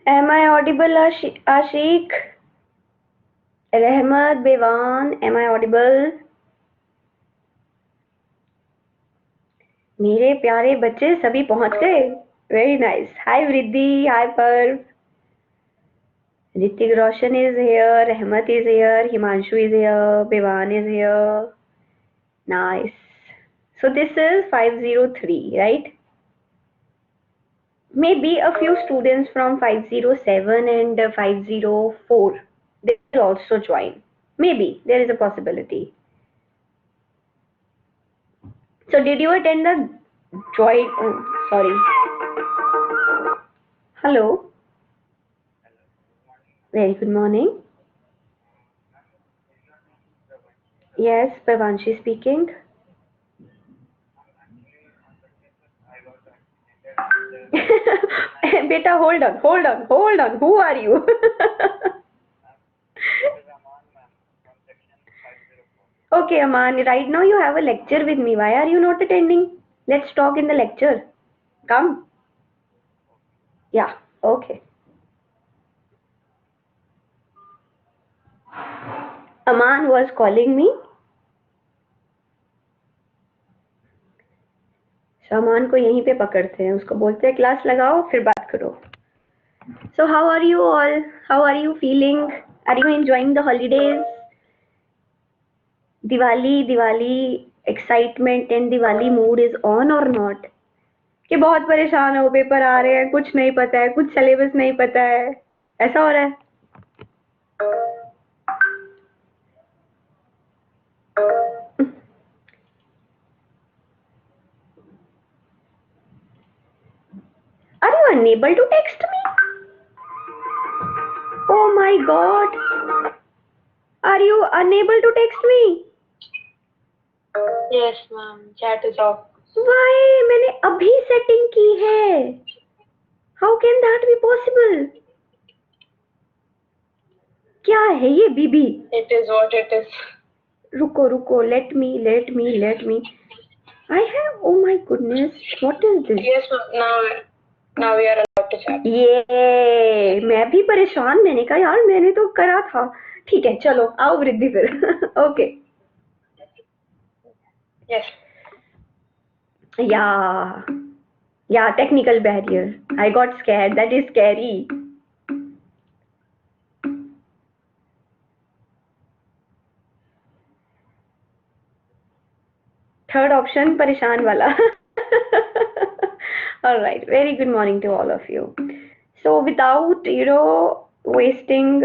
Am I audible, Ashik? Rahmat, Bewan, am I audible? मेरे प्यारे बच्चे सभी पहुंच गए. Very nice. Hi Vriddhi, hi Parv. Ritik Roshan is here, Rahmat is here, Himanshu is here, Bewan is here. Nice. So this is 503, right? Maybe a few students from 507 and 504, they will also join. Maybe there is a possibility. So did you attend the joint? Sorry. Hello. Very good morning. Yes, Pravanshi speaking. Beta, hold on. Who are you? Okay, Aman, right now you have a lecture with me. Why are you not attending? Let's talk in the lecture. Come. Yeah, okay. Aman was calling me. सामान को यहीं पे पकड़ते हैं, उसको बोलते हैं class लगाओ फिर बात करो. So how are you all? How are you feeling? Are you enjoying the holidays? Diwali excitement and Diwali mood is on or not? कि बहुत परेशान हो, पेपर आ रहे हैं, कुछ नहीं पता है, कुछ सिलेबस नहीं पता है, ऐसा हो रहा है. Are you unable to text me? Oh my god. Are you unable to text me? Yes, ma'am. Chat is off. Why? मैंने अभी सेटिंग की है. How can that be possible? क्या है ये बीबी? It is what it is. रुको. Let me. I have. Oh my goodness. What is this? Yes, ma'am. Now we are allowed to chat. ये मैं भी परेशान. मैंने कहा यार मैंने तो करा था. ठीक है चलो आओ वृद्धि फिर. Okay. Yes. Yeah, technical barrier. I got scared. That is scary. Third option, परेशान वाला. All right. Very good morning to all of you. So without wasting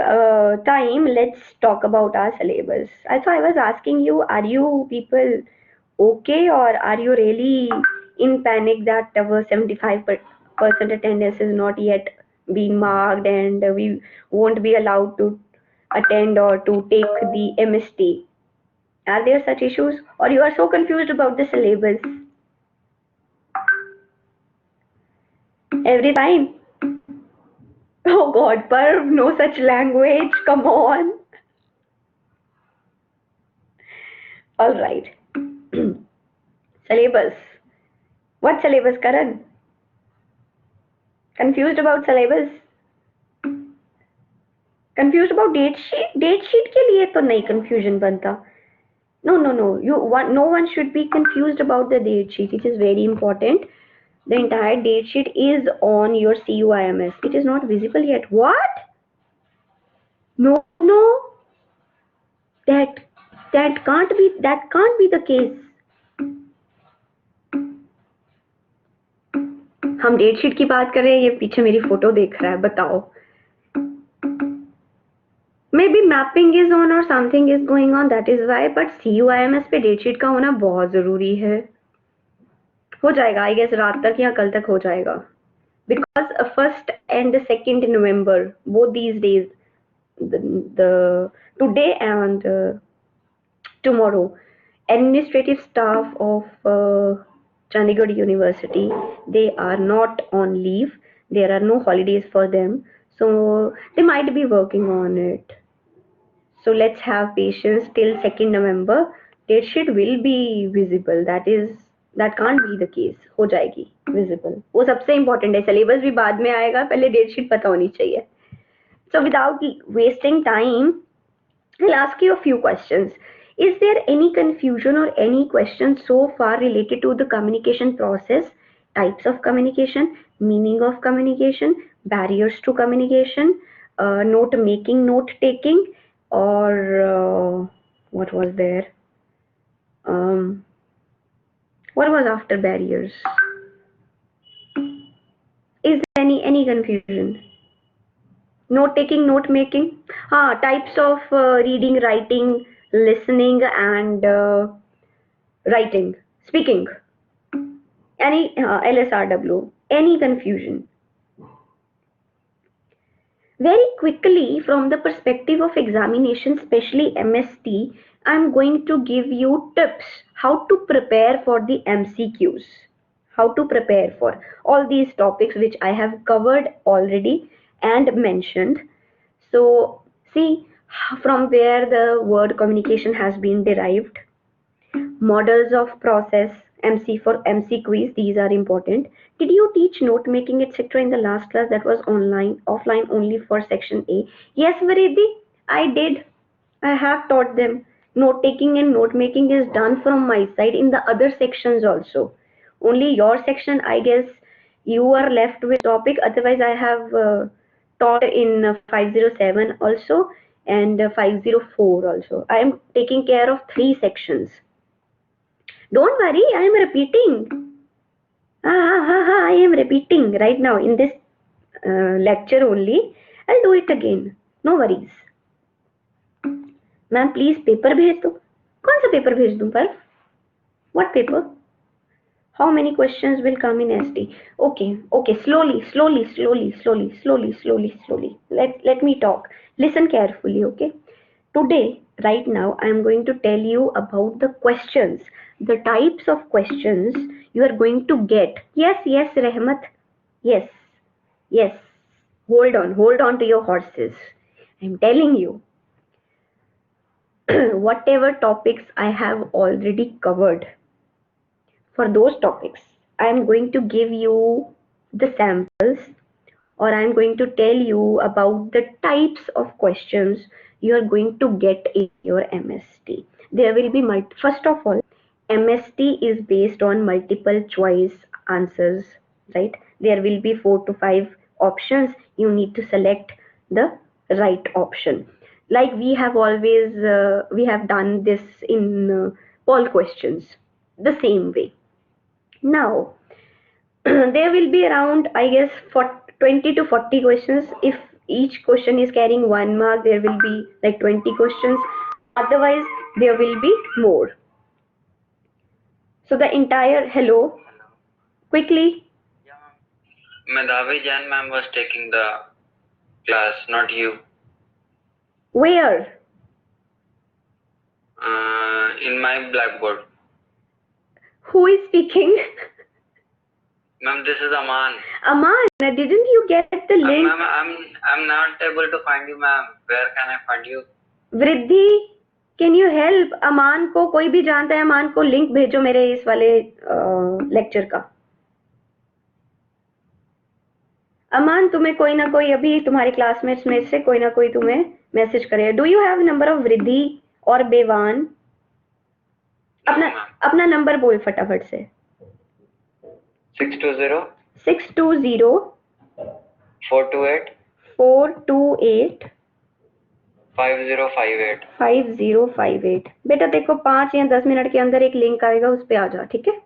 time, let's talk about our syllabus. So I was asking you, are you people okay, or are you really in panic that our 75% attendance is not yet being marked and we won't be allowed to attend or to take the MST? Are there such issues, or you are so confused about the syllabus? Every time. Oh God, Parv, no such language. Come on. All right. Syllabus. What syllabus, Karan? Confused about syllabus? Confused about date sheet? Date sheet के लिए तो नहीं confusion बनता. No. No one should be confused about the date sheet. It is very important. The entire date sheet is on your CUIMS. It is not visible yet. What? No. That can't be the case. हम date sheet की बात कर रहे हैं, ये पीछे मेरी photo देख रहा है. बताओ. Maybe mapping is on or something is going on, that is why. But CUIMS पे डेट शीट का होना बहुत जरूरी है. हो जाएगा आई गेस रात तक या कल तक हो जाएगा. Because 1st and 2nd November, both these days, the today and tomorrow, administrative staff of Chandigarh University, they are not on leave. There are no holidays for them, so they might be working on it. So let's have patience till 2nd November Date sheet will be visible. That can't be the case. हो जाएगी visible. वो सबसे important है. Syllabus भी बाद में आएगा. पहले date sheet पता होनी चाहिए. So without wasting time, I'll ask you a few questions. Is there any confusion or any question so far related to the communication process, types of communication, meaning of communication, barriers to communication, note making, note taking, or what was there? What was after barriers? Is there any confusion? Note taking, note making. Types of reading, writing, listening, and writing, speaking. Any LSRW. Any confusion? Very quickly, from the perspective of examination, especially MST, I'm going to give you tips how to prepare for the MCQs. How to prepare for all these topics which I have covered already and mentioned. So, see from where the word communication has been derived. Models of process, MC for MC quiz, these are important. Did you teach note making etc. in the last class that was online, offline only for section A? Yes, Varidhi, I did. I have taught them. Note taking and note making is done from my side in the other sections also. Only your section, I guess, you are left with topic. Otherwise, I have taught in 507 also and 504 also. I am taking care of 3 sections. Don't worry, I am repeating. I am repeating right now in this lecture only. I'll do it again. No worries. Ma'am please paper भेज दो. कौन सा paper भेज दूं पर? What paper? How many questions will come in SD? Okay. Slowly. Let me talk. Listen carefully, okay? Today, right now, I am going to tell you about the questions, the types of questions you are going to get. Yes, Rehmat. Yes. Hold on to your horses. I'm telling you. Whatever topics I have already covered, for those topics, I am going to give you the samples, or I am going to tell you about the types of questions you are going to get in your MST. There will be first of all, MST is based on multiple choice answers, right? There will be 4 to 5 options. You need to select the right option. Like we have always, we have done this in poll questions, the same way. Now, there will be around, I guess, 20 to 40 questions. If each question is carrying 1 mark, there will be like 20 questions. Otherwise, there will be more. So the entire, hello, quickly. Madhavi Jain ma'am was taking the class, not you. Where? In my blackboard. Who is speaking? Ma'am, this is Aman. Aman, didn't you get the link? Ma'am, I'm not able to find you, ma'am. Where can I find you? Vriddhi, can you help? अमान को कोई भी जानता है, अमान को link भेजो मेरे इस वाले लेक्चर का. अमान, तुम्हें कोई ना कोई अभी तुम्हारे क्लासमेट्स में से कोई ना कोई तुम्हें मैसेज करे. Do you have number of वृद्धि और बेवान? अपना नंबर बोल फटाफट से. 620 428 5058. बेटा देखो 5 या 10 मिनट के अंदर एक लिंक आएगा, उस पे आ जा, ठीक है?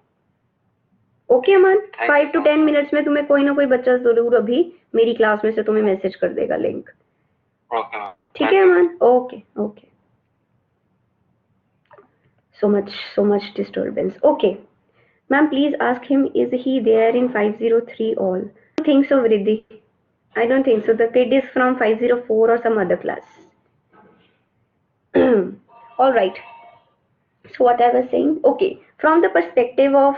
ओके अमान, 5 to 10 मिनट्स में तुम्हें कोई ना कोई बच्चा जरूर अभी मेरी क्लास में से तुम्हें मैसेज कर देगा लिंक. ठीक है अमान? Okay. So much disturbance. Okay. Ma'am, please ask him, is he there in 503 all? I don't think so, Vriddhi. I don't think so. The kid is from 504 or some other class. All right. So what I was saying, okay. From the perspective of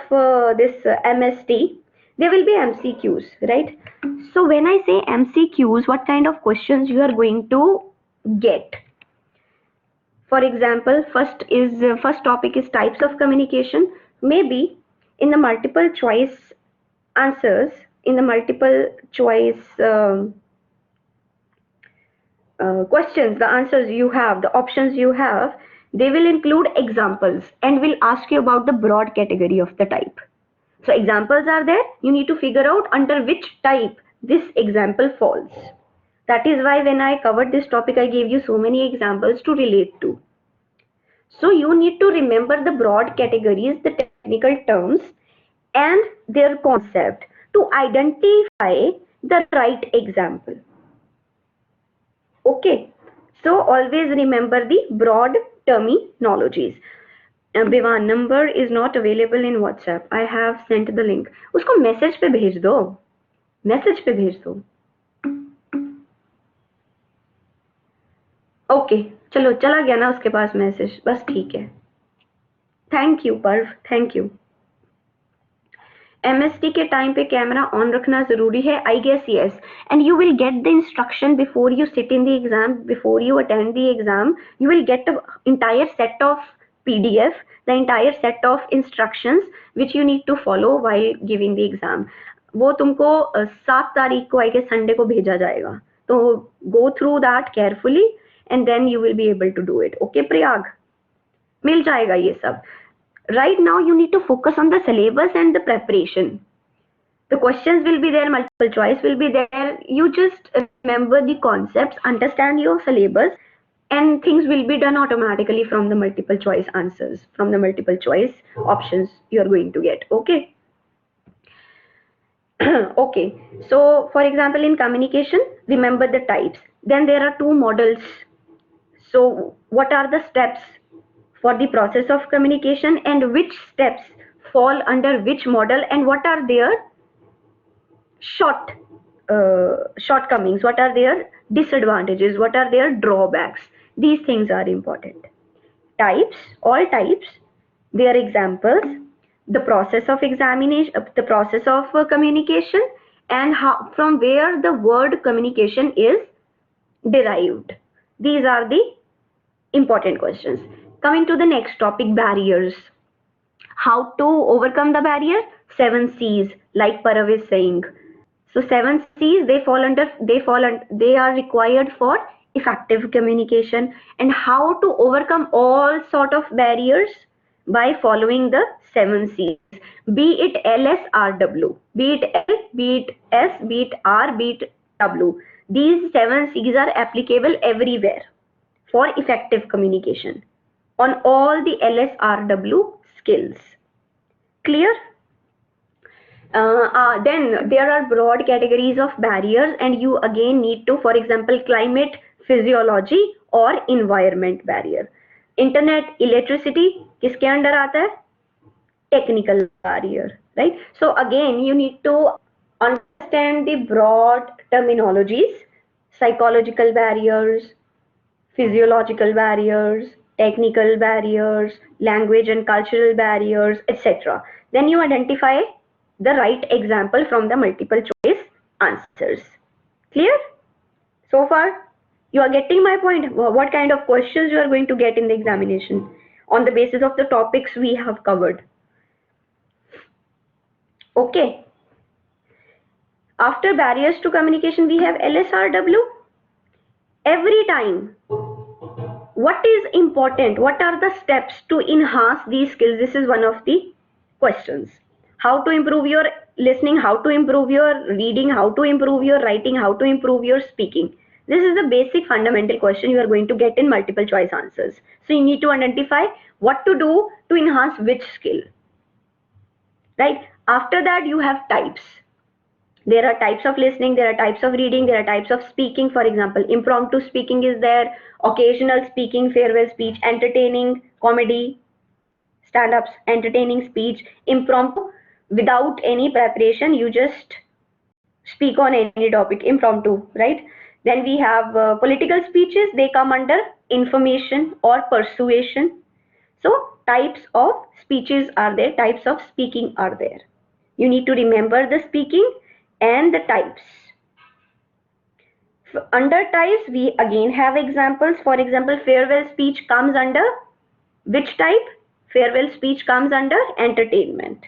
this MST, there will be MCQs, right? So when I say MCQs, what kind of questions you are going to get? For example, first topic is types of communication. Maybe in the multiple choice answers, in the multiple choice questions, the answers you have, the options you have, they will include examples and will ask you about the broad category of the type. So examples are there. You need to figure out under which type this example falls. That is why when I covered this topic, I gave you so many examples to relate to. So you need to remember the broad categories, the technical terms, and their concept to identify the right example. Okay, so always remember the broad terminologies. Bivan, number is not available in WhatsApp. I have sent the link. उसको message पे भेज दो, message पे भेज दो. Okay चलो, चला गया ना उसके पास मैसेज, बस ठीक है. Thank you Parv, thank you. MST के टाइम पे कैमरा ऑन रखना जरूरी है. I guess yes. And you will get the instruction before you sit in the exam, before you attend the exam. You will get the entire set of PDF, the entire set of instructions which you need to follow while giving the exam. वो तुमको 7 तारीख को I guess Sunday को भेजा जाएगा. तो go through that carefully and then you will be able to do it. Okay Priyag, मिल जाएगा ये सब. Right now you need to focus on the syllabus and the preparation. The questions will be there, multiple choice will be there. You just remember the concepts, understand your syllabus, and things will be done automatically from the multiple choice answers, from the multiple choice options you are going to get. Okay. Okay, so for example in communication, remember the types. Then there are 2 models. So what are the steps for the process of communication and which steps fall under which model and what are their shortcomings, what are their disadvantages, what are their drawbacks. These things are important. Types, all types, their examples, the process of examination, the process of communication, and how, from where the word communication is derived. These are the important questions. Coming to the next topic, barriers. How to overcome the barrier? 7 C's, like Parav is saying. So 7 C's, they are required for effective communication. And how to overcome all sort of barriers? By following the 7 C's. Be it LSRW, be it L, be it S, be it R, be it W. These 7 C's are applicable everywhere for effective communication on all the LSRW skills. Clear? Then there are broad categories of barriers and you again need to, for example, climate, physiology or environment barrier. Internet, electricity, किसके under आता है? Technical barrier, right? So again, you need to understand the broad terminologies, psychological barriers, physiological barriers, technical barriers, language and cultural barriers, etc. Then you identify the right example from the multiple choice answers. Clear? So far, you are getting my point. What kind of questions you are going to get in the examination on the basis of the topics we have covered. Okay. After barriers to communication, we have LSRW. Every time, what is important? What are the steps to enhance these skills? This is one of the questions. How to improve your listening, how to improve your reading, how to improve your writing, how to improve your speaking. This is the basic fundamental question you are going to get in multiple choice answers. So you need to identify what to do to enhance which skill. Right? After that, you have types. There are types of listening, there are types of reading, there are types of speaking. For example, impromptu speaking is there, occasional speaking, farewell speech, entertaining, comedy, stand-ups, entertaining speech, impromptu, without any preparation, you just speak on any topic, impromptu, right? Then we have political speeches, they come under information or persuasion. So types of speeches are there, types of speaking are there. You need to remember the speaking and the types. Under types, we again have examples. For example, farewell speech comes under which type? Farewell speech comes under entertainment,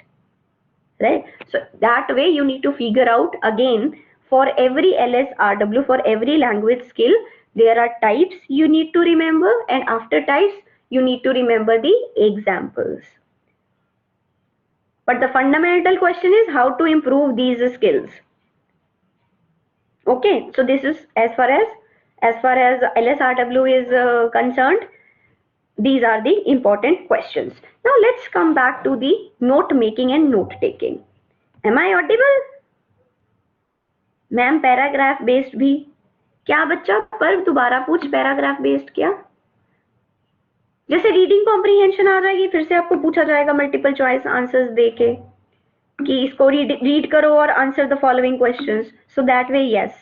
right? So that way you need to figure out again for every LSRW, for every language skill, there are types you need to remember, and after types, you need to remember the examples. But the fundamental question is how to improve these skills. Okay, so this is as far as LSRW is concerned. These are the important questions. Now let's come back to the note making and note taking. Am I audible? Ma'am paragraph based भी क्या बच्चा? पर दोबारा पूछ, paragraph based क्या? जैसे reading comprehension आ जाएगी, फिर से आपको पूछा जाएगा मल्टीपल चॉइस आंसर्स देके कि इसको रीड करो और answer the following questions. So that way yes,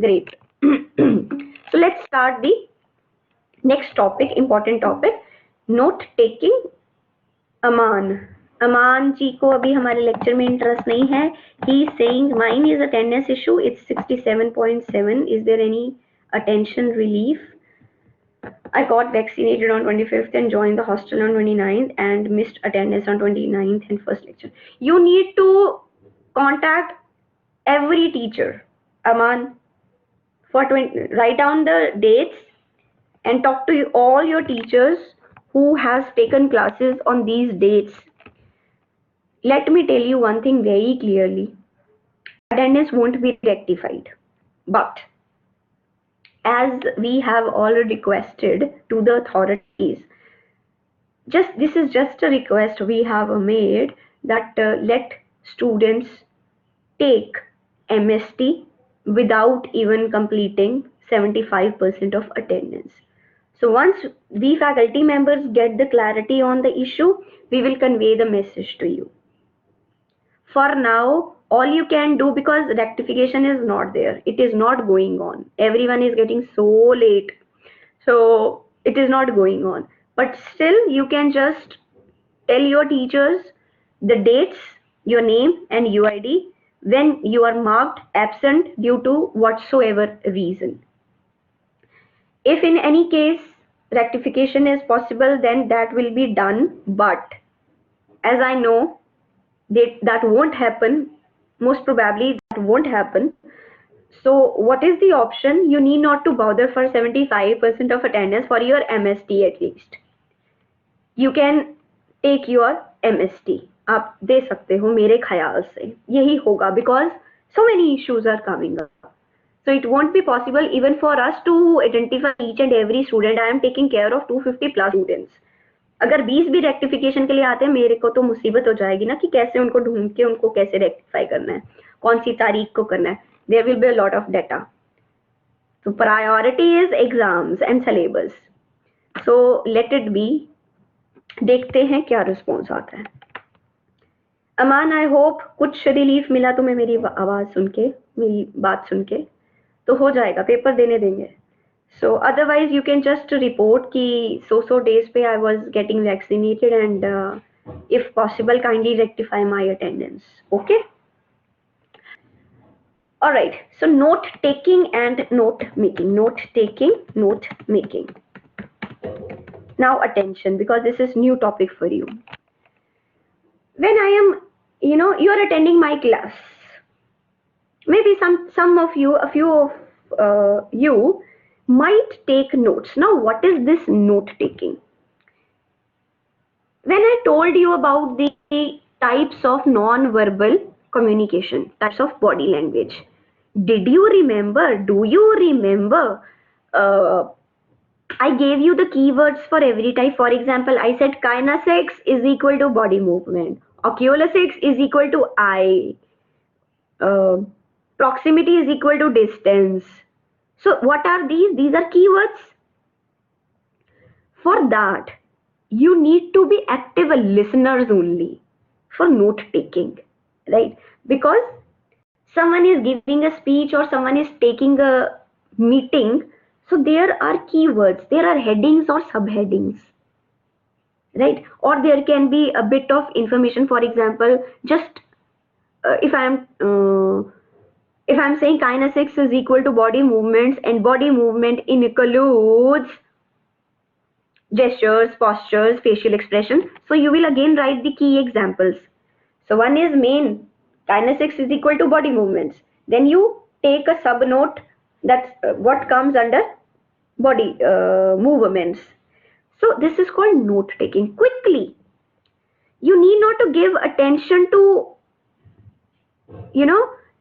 great. So let's start the next topic, important topic, note taking. Aman ji को अभी हमारे लेक्चर में इंटरेस्ट नहीं है. He is saying mine is attendance issue, it's 67.7. Is there any attention relief? I got vaccinated on 25th and joined the hostel on 29th and missed attendance on 29th and first lecture. You need to contact every teacher, Aman, write down the dates and talk to all your teachers who has taken classes on these dates. Let me tell you one thing very clearly. Attendance won't be rectified, but as we have already requested to the authorities, this is just a request we have made that let students take MST without even completing 75% of attendance. So once we faculty members get the clarity on the issue, we will convey the message to you. For now, all you can do, because rectification is not there, it is not going on, everyone is getting so late, so it is not going on, but still you can just tell your teachers the dates, your name and UID when you are marked absent due to whatsoever reason. If in any case rectification is possible, then that will be done, but as I know that won't happen, most probably that won't happen. So what is the option? You need not to bother for 75% of attendance for your MST at least. You can take your MST. आप दे सकते हो मेरे ख्याल से यही होगा, because so many issues are coming up. So it won't be possible even for us to identify each and every student. I am taking care of 250 plus students. अगर 20 भी रेक्टिफिकेशन के लिए आते हैं, मेरे को तो मुसीबत हो जाएगी ना कि कैसे उनको ढूंढ के उनको कैसे रेक्टिफाई करना है, कौन सी तारीख को करना है. There will be a lot of data. So priority is exams and syllabus. So let it be. देखते हैं क्या रिस्पॉन्स आता है. अमान, आई होप कुछ रिलीफ मिला तुम्हें मेरी आवाज सुन के, मेरी बात सुन के. तो हो जाएगा, पेपर देने देंगे. So otherwise you can just report कि so days पे I was getting vaccinated and if possible kindly rectify my attendance. Okay. All right. So note taking and note making. Note taking, note making. Now attention, because this is new topic for you. When I am, you are attending my class. Maybe some of you, a few of you might take notes. Now, what is this note taking? When I told you about the types of non-verbal communication, types of body language, did you remember? Do you remember? I gave you the keywords for every type. For example, I said kinesics is equal to body movement. Oculesics is equal to eye. Proximity is equal to distance. So what are these? These are keywords. For that, you need to be active listeners only for note taking, right? Because someone is giving a speech or someone is taking a meeting, so there are keywords, there are headings or subheadings, right? Or there can be a bit of information. For example, just if I am If I'm saying kinesics is equal to body movements and body movement includes gestures, postures, facial expression, so you will again write the key examples. So one is main, kinesics is equal to body movements. Then you take a sub note, that's what comes under body movements. So this is called note taking. Quickly, you need not to give attention to,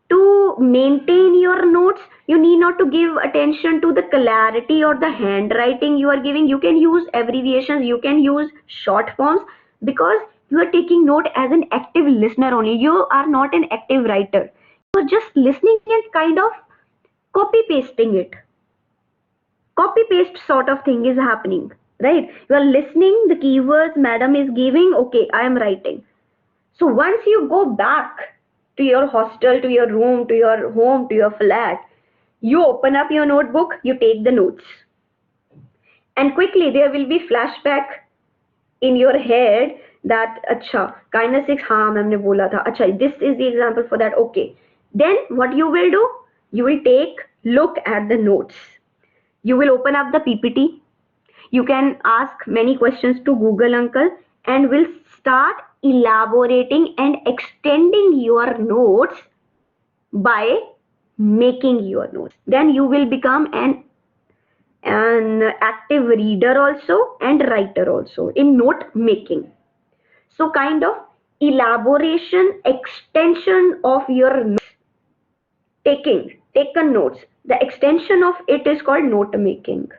to maintain your notes. You need not to give attention to the clarity or the handwriting you are giving. You can use abbreviations, you can use short forms, because you are taking note as an active listener only. You are not an active writer. You are just listening and kind of copy pasting it. Copy paste sort of thing is happening, right? You are listening, the keywords madam is giving, okay, I am writing. So once you go back to your hostel, to your room, to your home, to your flat, you open up your notebook, you take the notes. And quickly there will be flashback in your head that, acha, kinesics, हाँ मैंने बोला था, acha, this is the example for that, okay. Then what you will do? You will take look at the notes. You will open up the PPT. You can ask many questions to Google uncle and will start elaborating and extending your notes by making your notes. Then you will become an active reader also and writer also in note making. So kind of elaboration, extension of your notes, taken notes. The extension of it is called note making.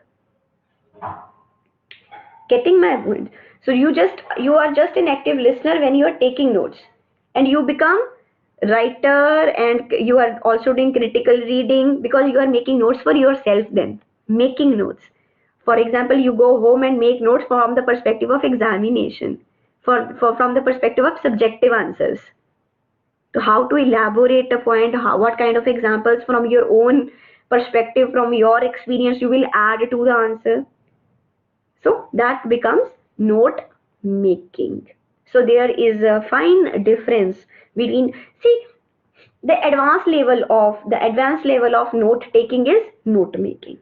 Getting my point? So you are just an active listener when you are taking notes, and you become writer, and you are also doing critical reading because you are making notes for yourself. Then making notes, for example, you go home and make notes from the perspective of examination, from the perspective of subjective answers, to how to elaborate a point, what kind of examples from your own perspective, from your experience, you will add to the answer. So that becomes note making. So there is a fine difference between, see, the advanced level of note taking is note making.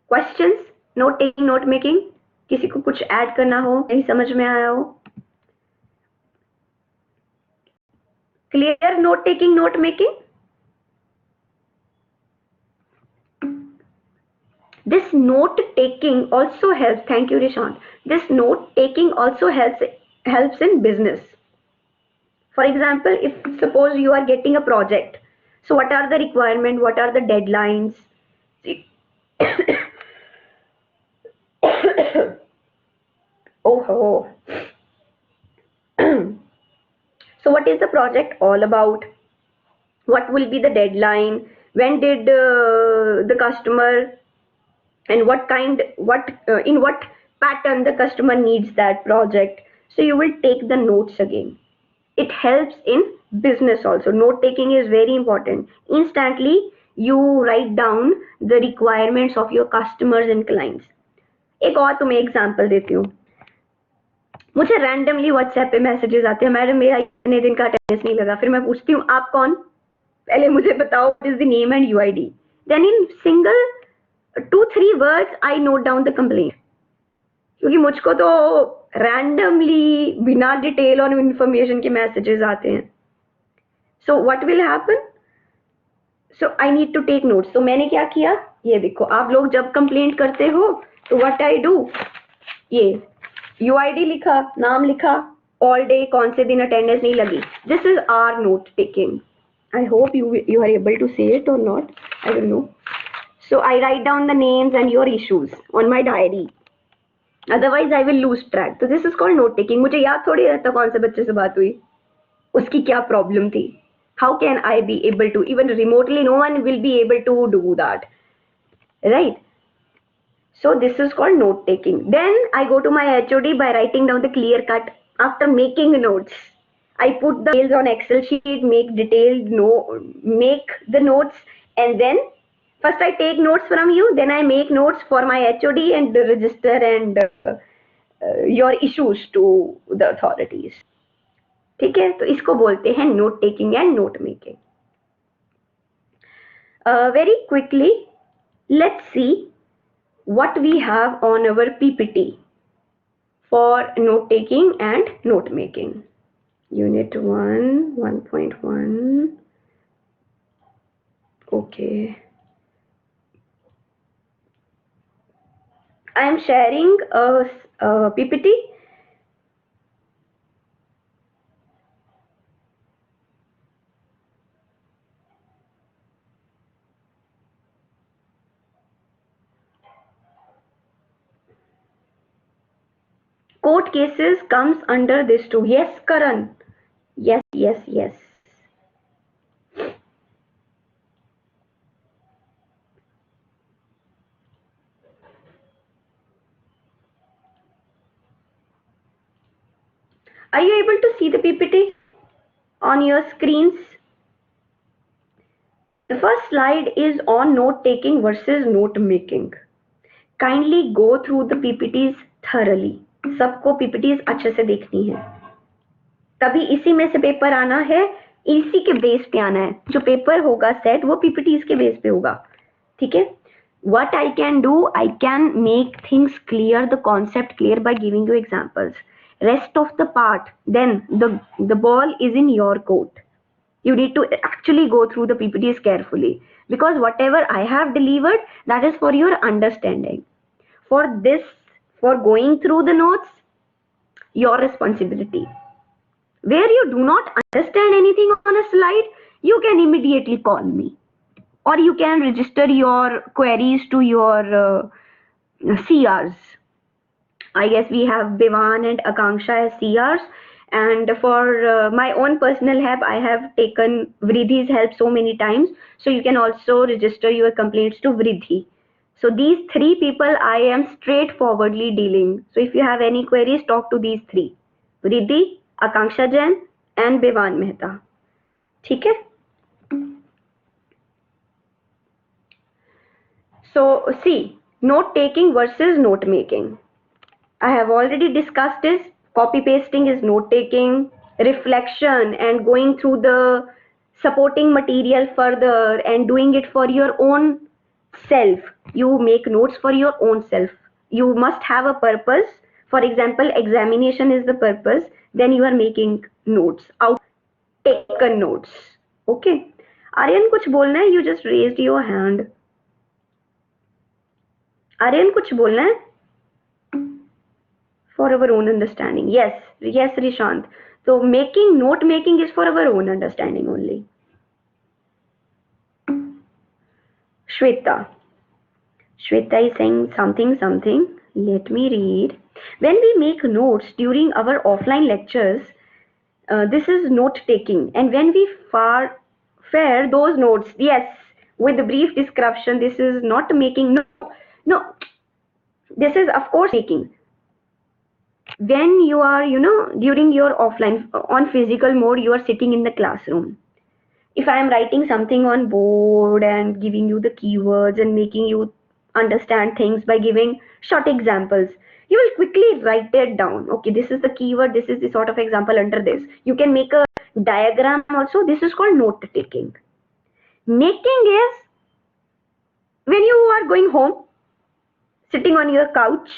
Questions? Note taking, note making? किसी को कुछ add करना हो, नहीं समझ में आया हो? Clear note taking, note making? This note taking also helps. Thank you, Rishant. This note taking also helps in business. For example, if suppose you are getting a project, so what are the requirements? What are the deadlines? Oh. So what is the project all about? What will be the deadline? When did the customer, and in what pattern the customer needs that project? So you will take the notes again. It helps in business also. Note taking is very important. Instantly you write down the requirements of your customers and clients. एक और तुम्हें example देती हूँ. मुझे randomly WhatsApp पे messages आते हैं, madam मेरा इतने दिन का अटेंडेंस नहीं लगा. फिर मैं पूछती हूँ आप कौन, पहले मुझे बताओ what is the name and UID. Then in single 2-3 words I note down the complaint, क्योंकि मुझको तो रैंडमली बिना डिटेल और इंफॉर्मेशन के मैसेजेस आते हैं. So what will happen? So I need to take notes. तो मैंने क्या किया, ये देखो, आप लोग जब कंप्लेंट करते हो तो व्हाट आई डू, ये यूआईडी लिखा, नाम लिखा, ऑल डे, कौन से दिन अटेंडेंस नहीं लगी. This is our note taking. I hope you are able to see it or not, I don't know. So I write down the names and your issues on my diary, otherwise I will lose track. So this is called note taking. मुझे याद थोड़ी रहता कौन से बच्चे से बात हुई, उसकी क्या प्रॉब्लम थी. How can I be able to, even remotely no one will be able to do that, right? So this is called note taking. Then I go to my HOD by writing down the clear cut. After making notes, I put the details on Excel sheet, make the notes, and then first I take notes from you, then I make notes for my HOD and register and your issues to the authorities. ठीक है, तो इसको बोलते हैं note taking and note making. Very quickly, let's see what we have on our PPT for note taking and note making. Unit 1, 1.1. Okay. I am sharing a PPT. Court cases comes under this too. Yes, Karan. Yes, yes, yes. Are you able to see the PPT on your screens? The first slide is on note taking versus note making. Kindly go through the PPTs thoroughly. सबको PPTs अच्छे से देखनी है, तभी इसी में से paper आना है, इसी के बेस पे आना है. जो पेपर होगा सेट वो PPTs के बेस पे होगा. ठीक है. What I can do, I can make things clear, the concept clear by giving you examples. Rest of the part, then the ball is in your court. You need to actually go through the PPTs carefully, because whatever I have delivered, that is for your understanding. For this, for going through the notes, your responsibility. Where you do not understand anything on a slide, you can immediately call me, or you can register your queries to your CRs. I guess we have Bivan and Akanksha as CRs, and for my own personal help, I have taken Vridhi's help so many times, so you can also register your complaints to Vridhi. So these three people I am straightforwardly dealing. So if you have any queries, talk to these three: Vridhi, Akanksha Jain and Bivan Mehta. ठीक है. So see, note taking versus note making. I have already discussed this. Copy pasting is note taking. Reflection and going through the supporting material further and doing it for your own self. You make notes for your own self. You must have a purpose. For example, examination is the purpose. Then you are making notes, out taken notes. Okay. Aryan, कुछ बोलना है? You just raised your hand. Aryan, कुछ बोलना है? For our own understanding. Yes, yes, Rishant. So note making is for our own understanding only. Shweta is saying something. Let me read. When we make notes during our offline lectures, this is note taking, and when we fare those notes, yes, with a brief description, this is not making. No, this is of course making. When you are, during your offline, on physical mode, you are sitting in the classroom. If I am writing something on board and giving you the keywords and making you understand things by giving short examples, you will quickly write it down. Okay, this is the keyword, this is the sort of example under this. You can make a diagram also. This is called note taking. Making is when you are going home, sitting on your couch,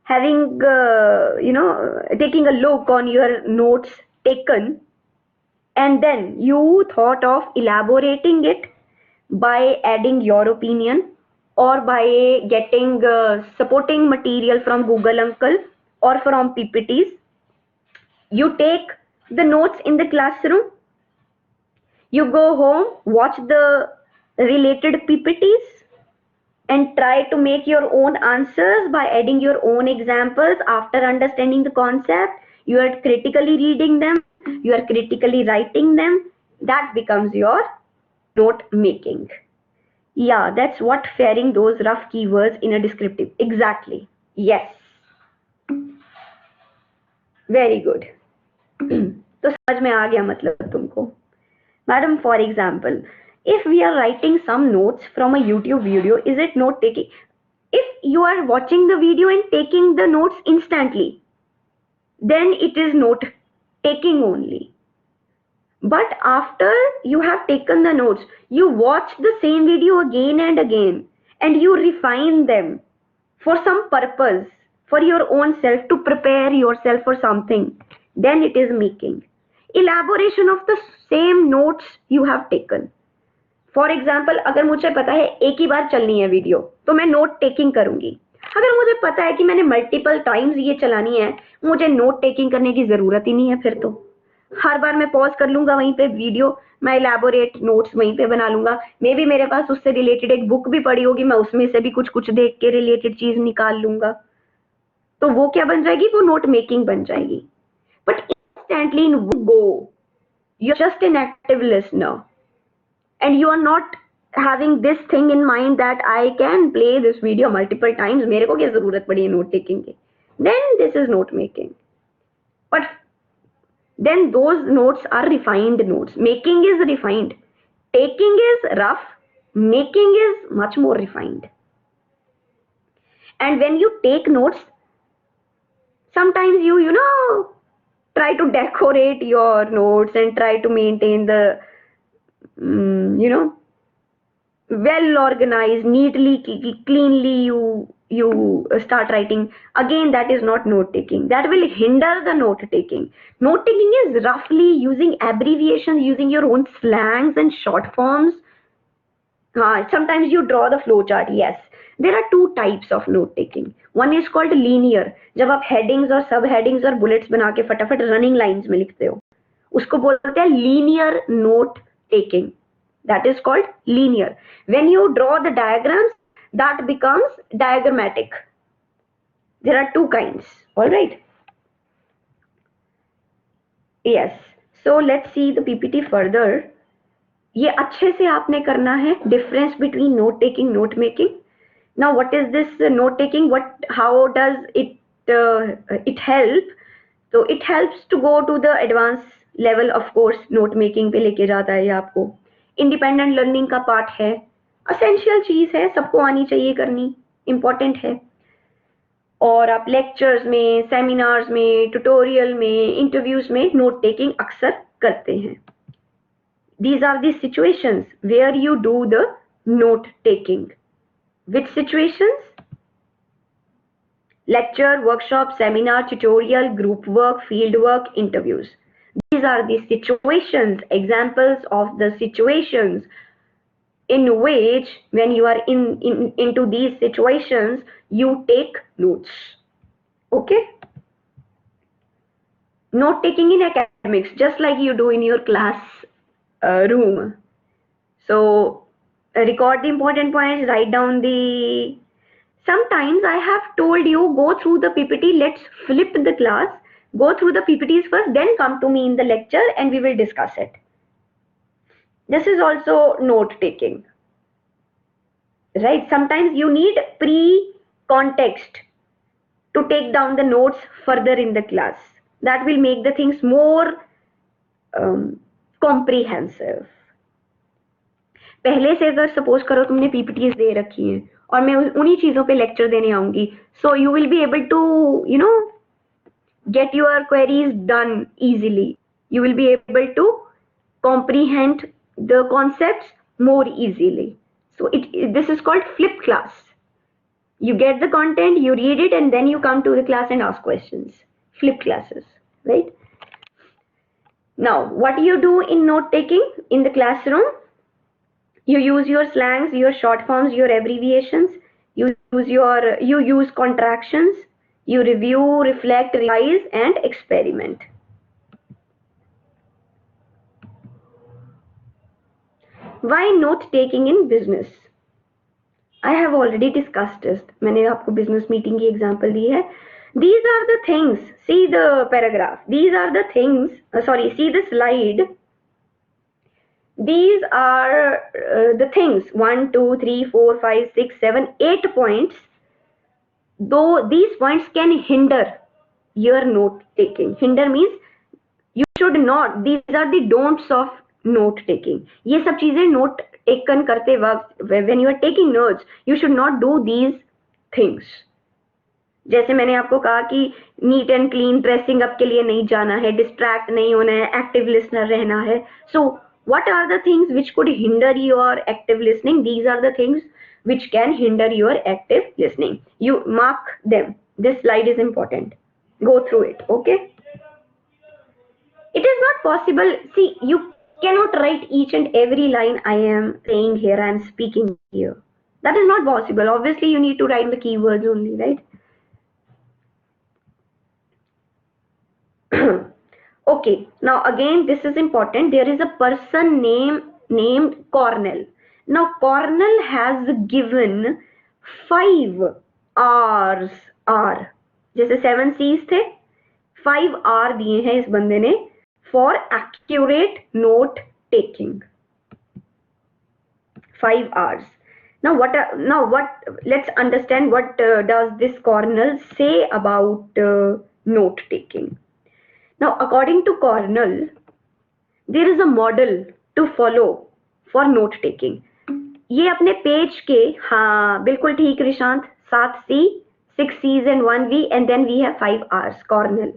having, taking a look on your notes taken, and then you thought of elaborating it by adding your opinion or by getting supporting material from Google Uncle or from PPTs. You take the notes in the classroom, you go home, watch the related PPTs, and try to make your own answers by adding your own examples. After understanding the concept, you are critically reading them, you are critically writing them. That becomes your note making. Yeah, that's what faring those rough keywords in a descriptive. Exactly. Yes. Very good. तो समझ में आ गया मतलब तुमको. Madam, for example, if we are writing some notes from a YouTube video, is it note taking? If you are watching the video and taking the notes instantly, then it is note taking only. But after you have taken the notes, you watch the same video again and again, and you refine them for some purpose, for your own self, to prepare yourself for something. Then it is making. Elaboration of the same notes you have taken. For example, अगर मुझे पता है एक ही बार चलनी है video, तो मैं note taking करूंगी. अगर मुझे पता है कि मैंने मल्टीपल टाइम्स ये चलानी है, मुझे नोट टेकिंग करने की जरूरत ही नहीं है. फिर तो हर बार मैं पॉज कर लूंगा वहीं पे वीडियो, मैं इलेबोरेट नोट्स वहीं पे बना लूंगा. मे बी मेरे पास उससे रिलेटेड एक बुक भी पड़ी होगी, मैं उसमें से भी कुछ कुछ देख के रिलेटेड चीज निकाल लूंगा. तो वो क्या बन जाएगी? वो नोट मेकिंग बन जाएगी. But instantly in go, you are just an active listener. And you are not having this thing in mind that I can play this video multiple times. मेरे को क्या जरूरत पड़ी है नोट टेकिंग की? Then this is note making. But then those notes are refined notes. Making is refined. Taking is rough. Making is much more refined. And when you take notes, sometimes you try to decorate your notes and try to maintain the well organized, neatly, cleanly you start writing. Again, that is not note taking. That will hinder the note taking. Note taking is roughly using abbreviations, using your own slangs and short forms. Sometimes you draw the flow chart. Yes, there are two types of note taking. One is called linear. जब आप headings और sub headings और bullets बना के फटाफट running lines में लिखते हो, उसको बोलते हैं linear note taking. That is called linear. When you draw the diagrams, that becomes diagrammatic. There are two kinds. All right. Yes. So let's see the PPT further. ये अच्छे से आपने करना है. Difference between note taking, note making. Now, what is this note taking? How does it help? So it helps to go to the advanced level. Of course note making पे लेके जाता है ये आपको. इंडिपेंडेंट लर्निंग का part है, essential चीज है, सबको आनी चाहिए, करनी इंपॉर्टेंट है. और आप लेक्चर्स में, सेमिनार्स में, ट्यूटोरियल में, इंटरव्यूज में नोट टेकिंग अक्सर करते हैं. These are the situations where you do the note taking. Which situations? lecture, workshop, seminar, tutorial, group work, field work, interviews. These are the situations, examples of the situations in which when you are into these situations, you take notes. Okay? Note taking in academics, just like you do in your class room. So record the important points, write down the... Sometimes I have told you, go through the PPT, let's flip the class, go through the PPTs first, then come to me in the lecture and we will discuss it. This is also note taking, right? Sometimes you need pre-context to take down the notes further in the class. That will make the things more comprehensive. पहले से अगर suppose करो तुमने PPTs दे रखी हैं और मैं उन्हीं चीजों पे लेक्चर देने आऊंगी, so you will be able to get your queries done easily. You will be able to comprehend the concepts more easily. So this is called flip class. You get the content, you read it, and then you come to the class and ask questions. Flip classes, right? Now, what do you do in note taking in the classroom? You use your slangs, your short forms, your abbreviations. You use contractions. You review, reflect, revise, and experiment. Why note taking in business? I have already discussed this. मैंने आपको business meeting की example दी है. These are the things. See the paragraph. These are the things. See the slide. These are the things. 1, 2, 3, 4, 5, 6, 7, 8 points. Though these points can hinder your note taking. Hinder means you should not. These are the don'ts of note taking. ये सब चीजें note taken करते वक्त, when you are taking notes, you should not do these things. जैसे मैंने आपको कहा कि neat and clean dressing up के लिए नहीं जाना है, डिस्ट्रैक्ट नहीं होना है, एक्टिव लिसनर रहना है. सो what are the things which could hinder your active listening? These are the things which can hinder your active listening. You mark them. This slide is important. Go through it. Okay. It is not possible. See, you cannot write each and every line I am saying here, I am speaking here. That is not possible. Obviously you need to write the keywords only, right? Okay, now again this is important. There is a person named Cornell. Now Cornell has given 5 R's. R जैसे 7 C's थे, 5 R दिए हैं इस बंदे ने for accurate note taking. 5 R's. Now let's understand what does this Cornell say about note taking. Now according to Cornell, there is a model to follow for note taking. ये अपने page के, हाँ बिल्कुल ठीक Rishant, 7 C, 6 C's and 1 V and then we have 5 R's. Cornell.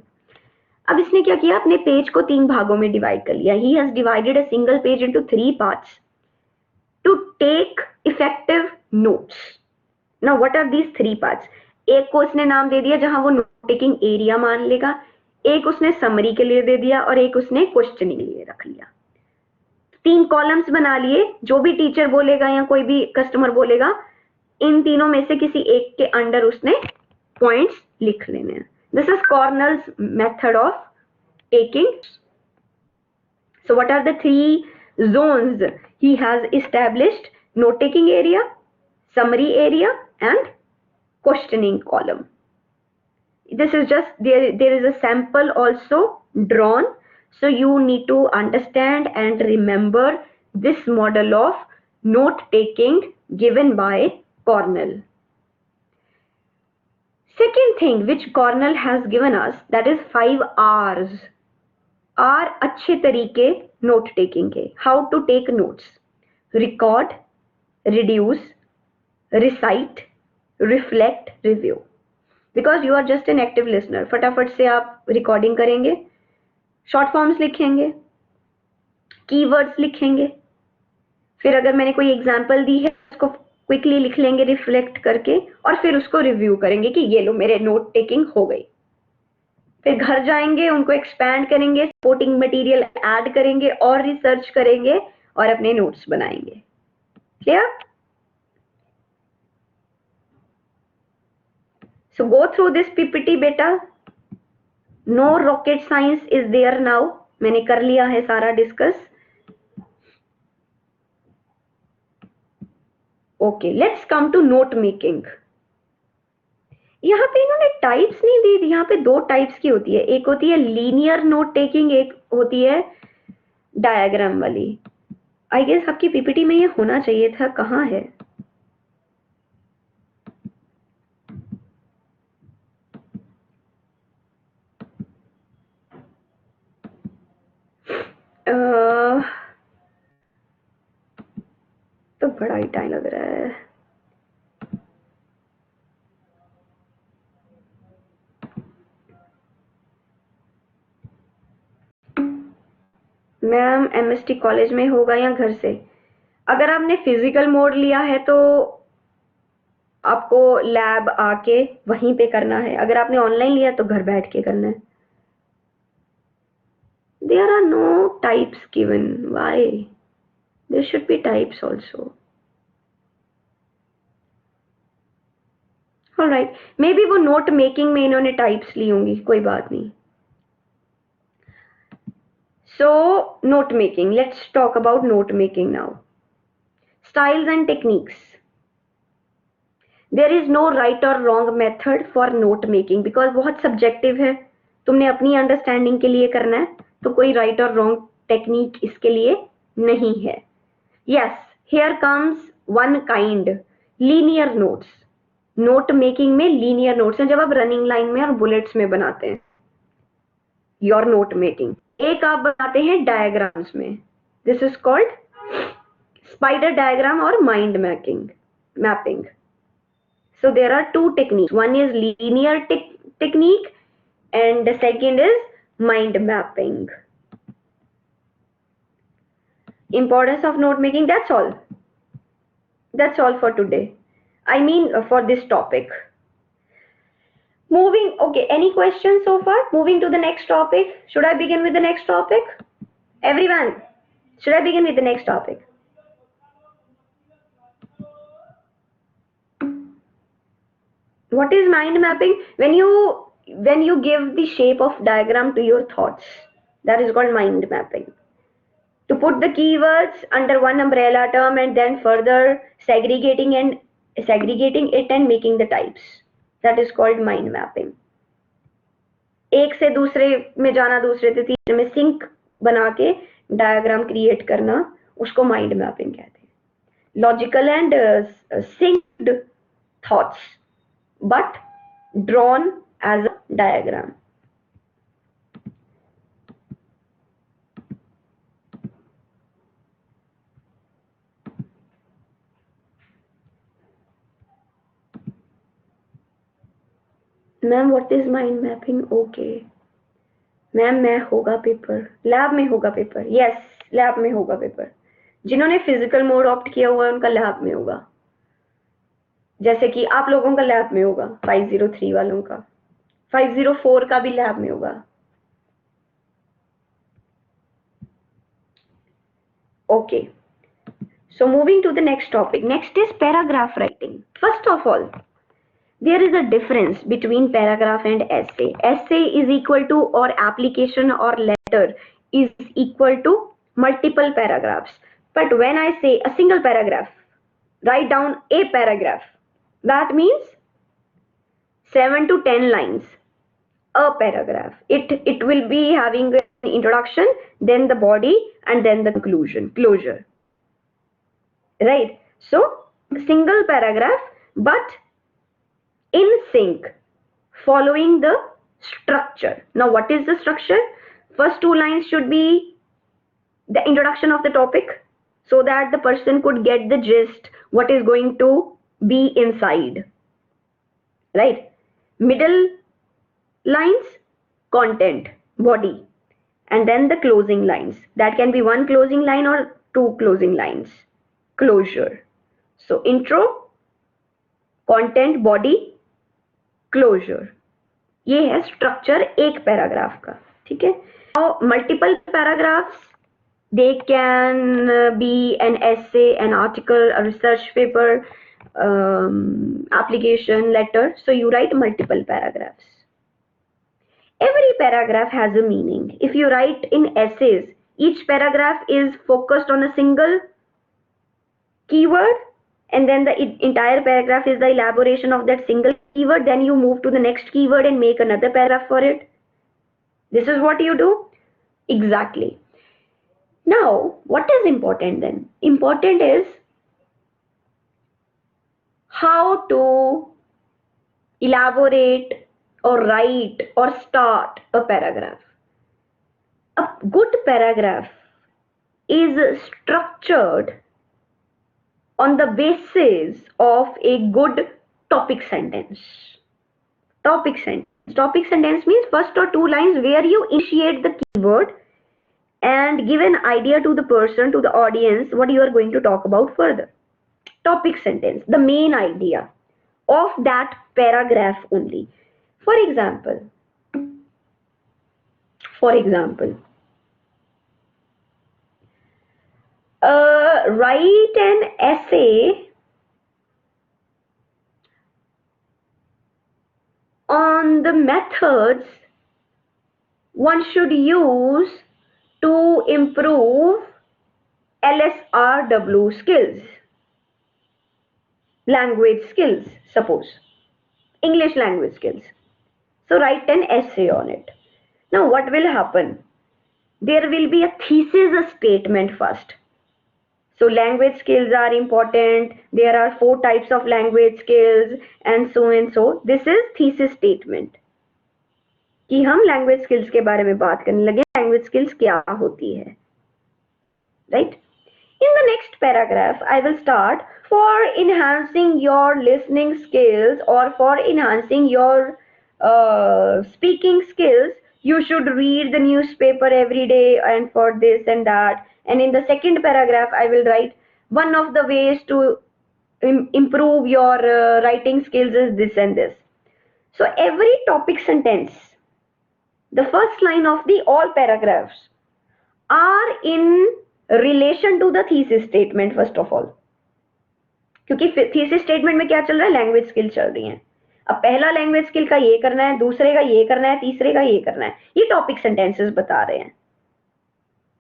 अब इसने क्या किया, अपने पेज को 3 भागों में डिवाइड कर लिया. He has divided a single page into 3 parts to take effective notes. Now what are these 3 parts? एक को उसने नाम दे दिया जहां वो नोट टेकिंग एरिया मान लेगा, एक उसने समरी के लिए दे दिया और एक उसने क्वेश्चनिंग के लिए रख लिया. 3 कॉलम्स बना लिए. जो भी टीचर बोलेगा या कोई भी कस्टमर बोलेगा, इन तीनों में से किसी एक के अंडर उसने पॉइंट्स लिख लेने हैं. This is Cornell's method of taking. So what are the 3 zones he has established? Note taking area, summary area and questioning column. This is just there is a sample also drawn, so you need to understand and remember this model of note taking given by Cornell. Second thing which Cornell has given us, that is 5 R's. R अच्छे तरीके note taking के. How to take notes? Record, reduce, recite, reflect, review. Because you are just an active listener. फटाफट से आप recording करेंगे, short forms लिखेंगे, keywords लिखेंगे, फिर अगर मैंने कोई एग्जांपल दी है उसको क्विकली लिख लेंगे रिफ्लेक्ट करके, और फिर उसको रिव्यू करेंगे कि ये लो मेरे नोट टेकिंग हो गई. फिर घर जाएंगे, उनको एक्सपैंड करेंगे, सपोर्टिंग मटेरियल ऐड करेंगे और रिसर्च करेंगे और अपने नोट्स बनाएंगे. Clear? So go through this PPT beta. No rocket science is there now. मैंने कर लिया है सारा discuss. Okay, let's come to note making. यहाँ पे इन्होंने टाइप्स नहीं दी. यहाँ पे 2 टाइप्स की होती है. एक होती है लीनियर नोट टेकिंग, एक होती है डायग्राम वाली. आई गेस आपकी पीपीटी में ये होना चाहिए था. कहाँ है? तो बड़ा ही टाइम लग रहा है. मैम एमएसटी कॉलेज में होगा या घर से? अगर आपने फिजिकल मोड लिया है तो आपको लैब आके वहीं पे करना है. अगर आपने ऑनलाइन लिया तो घर बैठ के करना है. There are no types given. Why? There should be types also. All right. Maybe वो नोट मेकिंग में इन्होंने टाइप्स ली होंगी. कोई बात नहीं. So note making. Let's talk about note making now. Styles and techniques. There is no right or wrong method for note making because बहुत subjective है. तुमने अपनी अंडरस्टैंडिंग के लिए करना है, तो कोई राइट और रॉन्ग टेक्निक इसके लिए नहीं है. Yes, here comes one kind, linear notes. Note making में लीनियर नोट्स हैं जब आप रनिंग लाइन में और बुलेट्स में बनाते हैं योर नोट मेकिंग. एक आप बनाते हैं डायग्राम्स में. This is called spider diagram और mind mapping. So there are two techniques. One is linear technique and the second is mind mapping. Importance of note making, that's all. That's all for today. I mean for this topic. Moving, okay, any questions so far? Moving to the next topic. Should I begin with the next topic? Everyone, should I begin with the next topic? What is mind mapping? When you give the shape of diagram to your thoughts, that is called mind mapping. To put the keywords under one umbrella term and then further segregating it and making the types, that is called mind mapping. एक से दूसरे में जाना, दूसरे से तीसरे में sink बना के डायग्राम क्रिएट करना, उसको माइंड मैपिंग कहते हैं. Logical and synced thoughts but drawn as a diagram. Ma'am what is mind mapping? Okay ma'am, मैं होगा पेपर, लैब में होगा पेपर. यस, लैब में होगा पेपर. जिन्होंने फिजिकल मोड ऑप्ट किया हुआ है उनका लैब में होगा, जैसे कि आप लोगों का लैब में होगा, 503 वालों का, 504 का भी लैब में होगा. Okay, so moving to the next topic. Next is paragraph writing. First of all, there is a difference between paragraph and essay. Essay is equal to, or application or letter is equal to multiple paragraphs. But when I say a single paragraph, write down a paragraph, that means 7 to 10 lines. A paragraph. It will be having an introduction, then the body, and then the conclusion, closure. Right? So, single paragraph, but in sync, following the structure. Now, what is the structure? First 2 lines should be the introduction of the topic, so that the person could get the gist, what is going to be inside. Right? Middle lines, content, body, and then the closing lines. That can be 1 closing line or 2 closing lines. Closure. So, intro, content, body, closure. ये है structure एक paragraph का. ठीक है? Now, multiple paragraphs, they can be an essay, an article, a research paper, application, letter. So you write multiple paragraphs. Every paragraph has a meaning. If you write in essays, each paragraph is focused on a single keyword, and then the entire paragraph is the elaboration of that single keyword. Then you move to the next keyword and make another paragraph for it. This is what you do. Exactly. Now, what is important then? Important is how to elaborate or write or start a paragraph. A good paragraph is structured on the basis of a good topic sentence. Topic sentence. Topic sentence means first or 2 lines where you initiate the keyword and give an idea to the person, to the audience, what you are going to talk about further. Topic sentence, the main idea of that paragraph only. For example, write an essay on the methods one should use to improve LSRW skills, language skills, suppose, English language skills. So write an essay on it. Now what will happen? There will be a thesis statement first. So language skills are important. There are 4 types of language skills and so and so. This is thesis statement. कि हम language skills के बारे में बात करने लगे. Language skills क्या होती है? Right? In the next paragraph, I will start for enhancing your listening skills or for enhancing your speaking skills, you should read the newspaper every day, and for this and that. And in the second paragraph, I will write one of the ways to improve your writing skills is this and this. So every topic sentence, the first line of the all paragraphs are in relation to the thesis statement first of all. क्योंकि thesis statement में क्या चल रहा है, language skill चल रही है. अब पहला लैंग्वेज स्किल का ये करना है, दूसरे का ये करना है, तीसरे का ये करना है. ये टॉपिक सेंटेंसेस बता रहे हैं,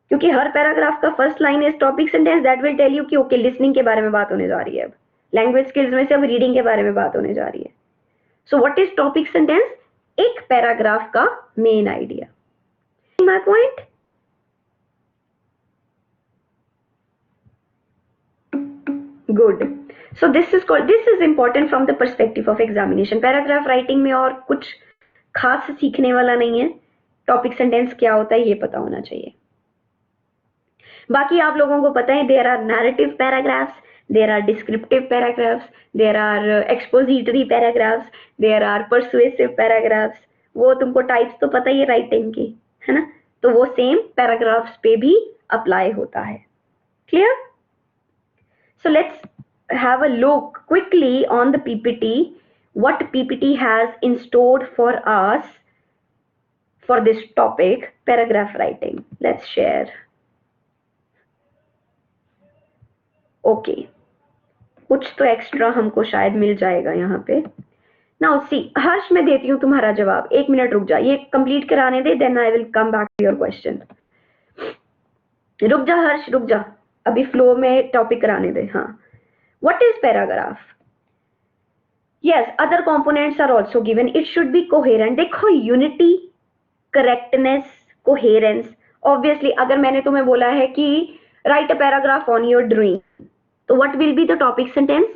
क्योंकि हर पैराग्राफ का first line is topic sentence. That will tell you कि ओके लिसनिंग के बारे में बात होने जा रही है, अब लैंग्वेज स्किल्स में से अब रीडिंग के बारे में बात होने जा रही है. So what is topic sentence? एक पैराग्राफ का main idea. My point? Good. So this is important from the perspective of examination. Paragraph writing में और कुछ खास सीखने वाला नहीं है. टॉपिक सेंटेंस क्या होता है ये पता होना चाहिए. बाकी आप लोगों को पता है there are narrative paragraphs, there are descriptive paragraphs, there are expository paragraphs, there are persuasive paragraphs. वो तुमको टाइप्स तो पता ही है राइटिंग की, है ना? तो वो सेम पैराग्राफ्स पे भी अप्लाई होता है. Clear? So let's have a look quickly on the PPT, what PPT has installed for us for this topic, paragraph writing. Let's share. Okay, कुछ तो एक्स्ट्रा हमको शायद मिल जाएगा यहाँ पे. Now see, हर्ष मैं देती हूँ तुम्हारा जवाब. 1 मिनट रुक जा, ये कंप्लीट कराने दे, then I will come back to your question. रुक जा हर्ष, रुक जा, अभी फ्लो में टॉपिक कराने दे. हाँ, what is paragraph? Yes, other components are also given. It should be coherent. देखो unity, correctness, coherence. Obviously अगर मैंने तुम्हें बोला है कि write a paragraph on your dream, तो what will be the topic sentence?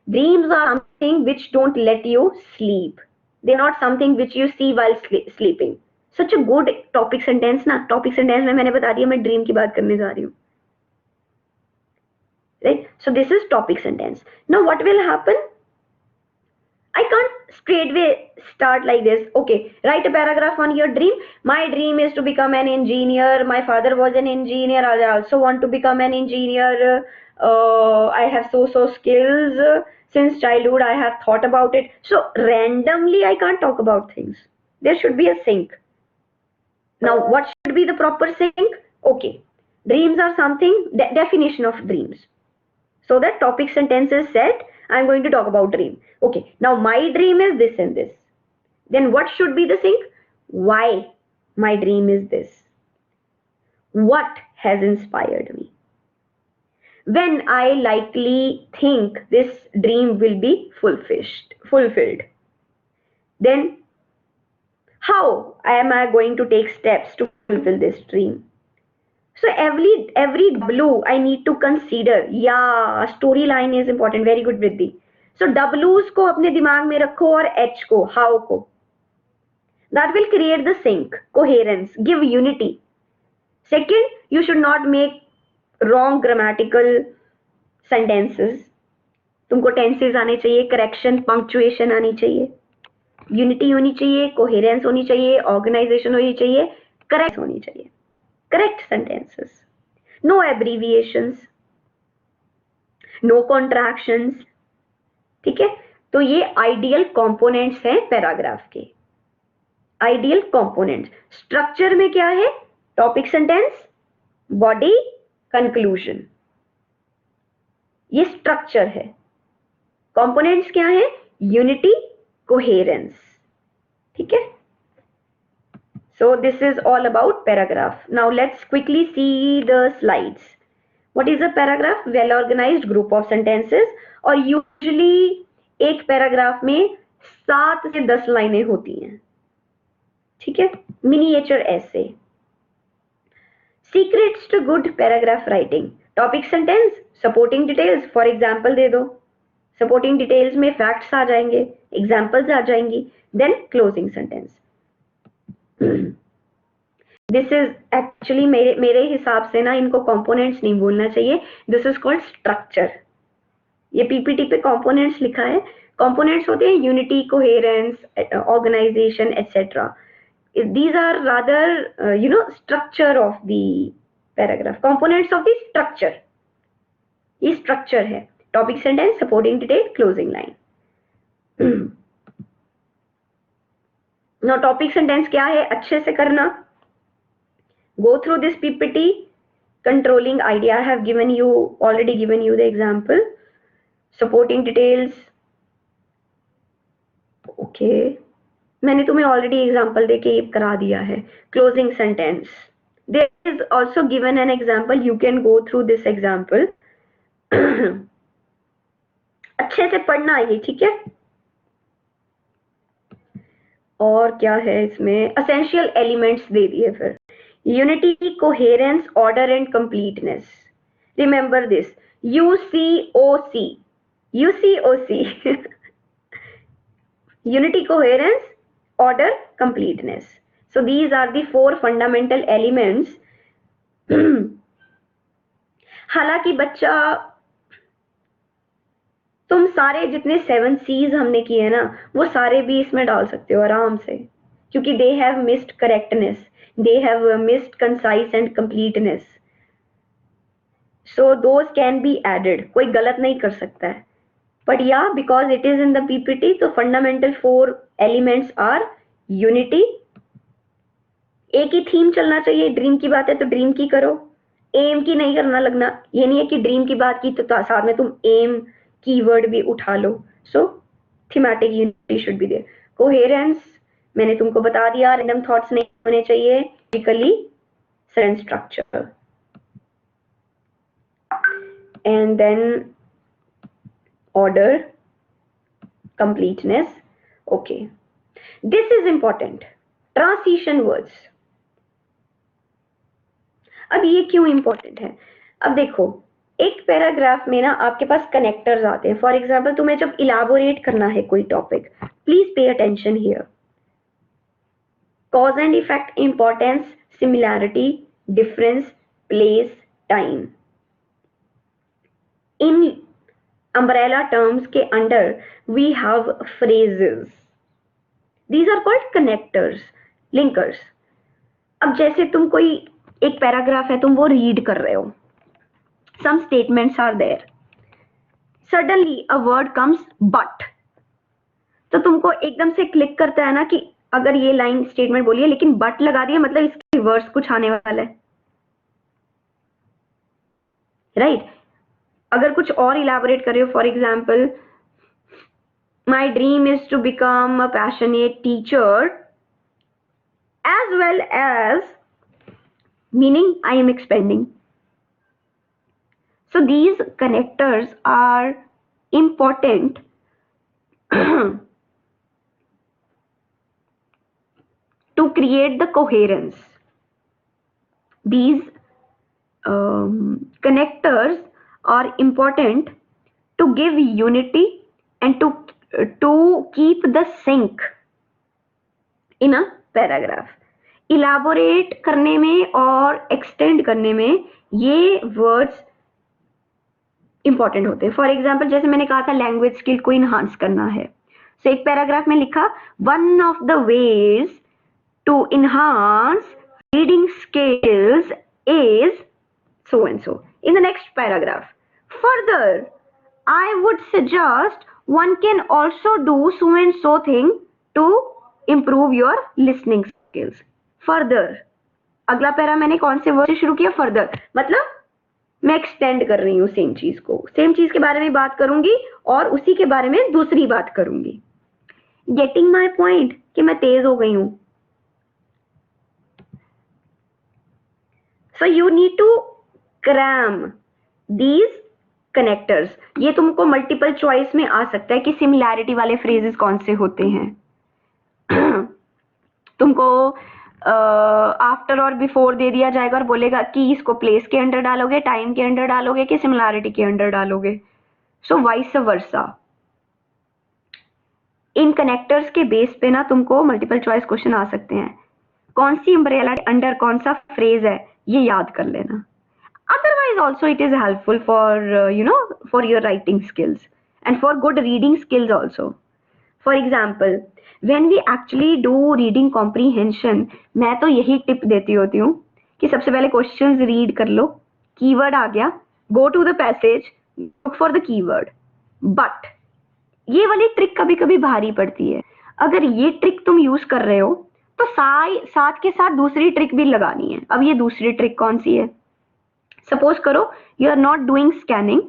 Dreams are something which don't let you sleep. They're not something which you see while sleeping. Such a good topic sentence ना. Topic sentence में मैंने बता दिया मैं dream की बात करने जा रही हूँ. Right? So this is topic sentence. Now what will happen? I can't straightway start like this. Okay, write a paragraph on your dream. My dream is to become an engineer. My father was an engineer. I also want to become an engineer. I have so skills. Since childhood I have thought about it. So randomly I can't talk about things. There should be a sync. Now what should be the proper sync? Okay, dreams are something, definition of dreams. So that topic sentence is set, I'm going to talk about dream. Okay, now my dream is this and this. Then what should be the sync? Why my dream is this? What has inspired me? When I likely think this dream will be fulfilled. Then how am I going to take steps to fulfill this dream? So every W I need to consider. Yeah, storyline is important. Very good, Vriddhi. So W's को अपने दिमाग में रखो और H को, how को. That will create the sync, coherence, give unity. Second, you should not make wrong grammatical sentences. तुमको tenses आने चाहिए, correction, punctuation आनी चाहिए, unity होनी चाहिए, coherence होनी चाहिए, organization होनी चाहिए, correct होनी चाहिए. Correct sentences, no abbreviations, no contractions. ठीक है, तो ये आइडियल कंपोनेंट्स हैं पैराग्राफ के. Ideal components. स्ट्रक्चर में क्या है? Topic sentence, body, conclusion. ये स्ट्रक्चर है. कंपोनेंट्स क्या है? Unity, coherence. ठीक है. So this is all about paragraph. Now let's quickly see the slides. What is a paragraph? Well organized group of sentences. और usually एक पैराग्राफ में 7 से 10 लाइनें होती हैं. ठीक है. Miniature essay. Secrets to good paragraph writing. Topic sentence, supporting details. For example दे दो. Supporting details में facts आ जाएंगे, examples आ जाएंगी. Then closing sentence. This is actually मेरे हिसाब से ना इनको कंपोनेंट्स नहीं बोलना चाहिए. This is called structure. ये पीपीटी पे कंपोनेंट्स लिखा है. कंपोनेंट्स होते हैं unity, coherence, organisation etcetera. These are rather structure of the paragraph, components of the structure. ये structure है. Topic sentence, supporting detail, closing line. Now topic sentence क्या है, अच्छे से करना. Go through this PPT. Controlling idea, I have already given you the example. Supporting details. Okay. मैंने तुम्हें already example देके ये करा दिया है. Closing sentence, there is also given an example, you can go through this example. अच्छे से पढ़ना ये, ठीक है. और क्या है इसमें, असेंशियल एलिमेंट्स दे दिए. फिर unity, coherence, order and completeness. Remember this, UCOC. Unity, coherence, order, completeness. So these are the 4 fundamental elements. हालांकि बच्चा, तुम सारे जितने 7 C's हमने किए ना, वो सारे भी इसमें डाल सकते हो आराम से, क्योंकि they have missed correctness, they have missed concise and completeness. So those can be added. कोई गलत नहीं कर सकता है. But yeah, because it is in the PPT, so fundamental 4 elements are unity. एक ही थीम चलना चाहिए. ड्रीम की बात है तो ड्रीम की करो, एम की नहीं करना लगना. ये नहीं है कि ड्रीम की बात की तो साथ में तुम एम कीवर्ड भी उठा लो. So thematic unity should be there. Coherence मैंने तुमको बता दिया, रैंडम थॉट्स नहीं होने चाहिए, logically sense structure. And then order, completeness. Okay, this is important. Transition words. अब ये क्यों इंपॉर्टेंट है? अब देखो, एक पैराग्राफ में ना आपके पास कनेक्टर्स आते हैं. फॉर एग्जाम्पल, तुम्हें जब इलाबोरेट करना है कोई topic, please pay attention here. Cause and effect, importance, similarity, difference, place, time. In umbrella terms के under we have phrases. These are called connectors, linkers. अब जैसे तुम कोई एक पैराग्राफ है, तुम वो रीड कर रहे हो, some statements are there, suddenly a word comes but, तो तुमको एकदम से क्लिक करता है ना कि अगर ये लाइन स्टेटमेंट बोली है लेकिन बट लगा दिया, मतलब इसके रिवर्स कुछ आने वाला है, राइट? अगर कुछ और इलैबोरेट कर रहे हो, for example, my dream is to become a passionate teacher as well as, meaning I am expanding. So these connectors are important to create the coherence. These connectors are important to give unity and to keep the sync in a paragraph. Elaborate करने में और extend करने में ये words important होते हैं. For example, जैसे मैंने कहा था लैंग्वेज स्किल को इनहांस करना है, सो एक पैराग्राफ में लिखा one of the ways to enhance reading skills is so and so. In the next paragraph, further I would suggest one can also do so and so thing to improve your listening skills. Further, अगला para मैंने कौन से word से शुरू किया? Further, मतलब मैं extend कर रही हूँ सेम चीज को, सेम चीज के बारे में बात करूंगी और उसी के बारे में दूसरी बात करूंगी. गेटिंग माई पॉइंट कि मैं तेज हो गई हूं. So you need to cram these connectors. ये तुमको मल्टीपल चॉइस में आ सकता है कि सिमिलैरिटी वाले फ्रेजेस कौन से होते हैं. तुमको आफ्टर और बिफोर दे दिया जाएगा और बोलेगा कि इसको प्लेस के अंडर डालोगे, टाइम के अंडर डालोगे कि सिमिलैरिटी के अंडर डालोगे. सो वाइस वर्सा. इन कनेक्टर्स के बेस पे ना तुमको मल्टीपल चॉइस क्वेश्चन आ सकते हैं. कौन सी अम्ब्रेला अंडर कौन सा फ्रेज है ये याद कर लेना. Otherwise also it is helpful for for your writing skills and for good reading skills also. For example, when we actually do reading comprehension, मैं तो यही टिप देती होती हूँ कि सबसे पहले क्वेश्चंस रीड कर लो, कीवर्ड आ गया, go to the passage, look for the keyword. But ये वाली ट्रिक कभी कभी भारी पड़ती है. अगर ये ट्रिक तुम यूज कर रहे हो तो साथ के साथ दूसरी ट्रिक भी लगानी है. अब ये दूसरी ट्रिक कौन सी है? सपोज करो you are not doing scanning,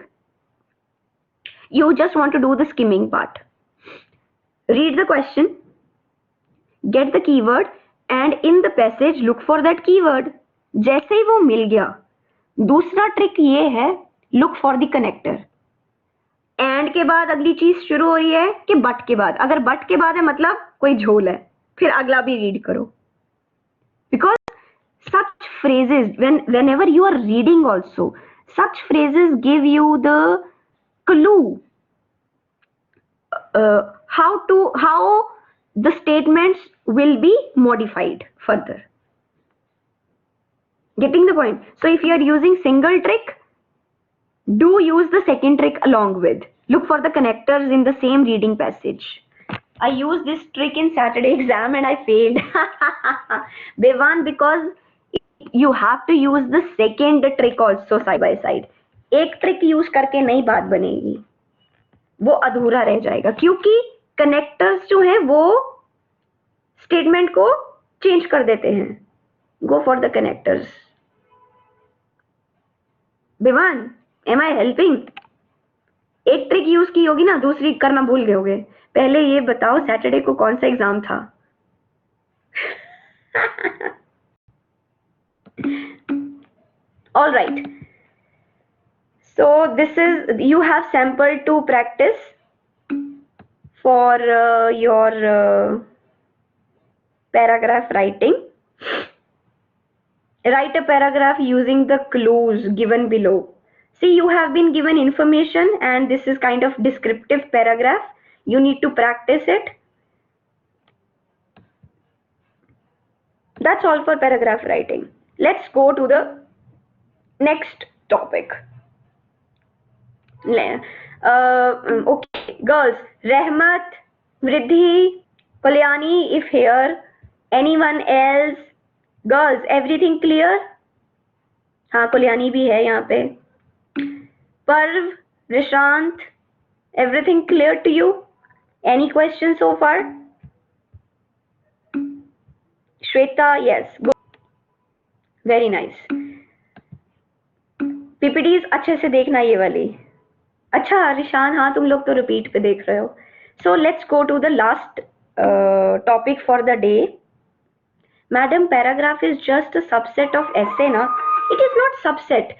you just want to do the skimming part. Read the question, get the keyword and in the passage look for that keyword. जैसे ही वो मिल गया, दूसरा ट्रिक ये है look for the connector. And के बाद अगली चीज शुरू हो रही है कि बट के बाद. अगर बट के बाद है मतलब कोई झोल है, फिर अगला भी रीड करो. Because such phrases, whenever you are reading also, such phrases give you the clue how the statements will be modified further. Getting the point? So if you are using single trick, do use the second trick along with. Look for the connectors in the same reading passage. I used this trick in Saturday exam and I failed. Bevan, because you have to use the second trick also side by side. एक trick use करके नई बात बनेगी, वो अधूरा रह जाएगा, क्योंकि कनेक्टर्स जो हैं वो स्टेटमेंट को चेंज कर देते हैं. Go for the connectors. Vivaan, am I helping? एक ट्रिक यूज की होगी ना, दूसरी करना भूल गए होगे. पहले ये बताओ सैटरडे को कौन सा एग्जाम था? All right. So this is, you have sample to practice for your paragraph writing. Write a paragraph using the clues given below. See, you have been given information and this is kind of descriptive paragraph. You need to practice it. That's all for paragraph writing. Let's go to the next topic. Okay, girls, Rehmat, Vriddhi, Kalyani, if here, anyone else? Girls, everything clear? हाँ, Kalyani भी है यहाँ पे. Parv, Rishant, everything clear to you? Any questions so far? Shweta, yes, good. Very nice. PPTs अच्छे से देखना ये वाली. अच्छा रिशान, हाँ तुम लोग तो रिपीट पे देख रहे हो. So let's go to the last topic for the day. Madam, paragraph is just a subset of essay, na? It is not subset.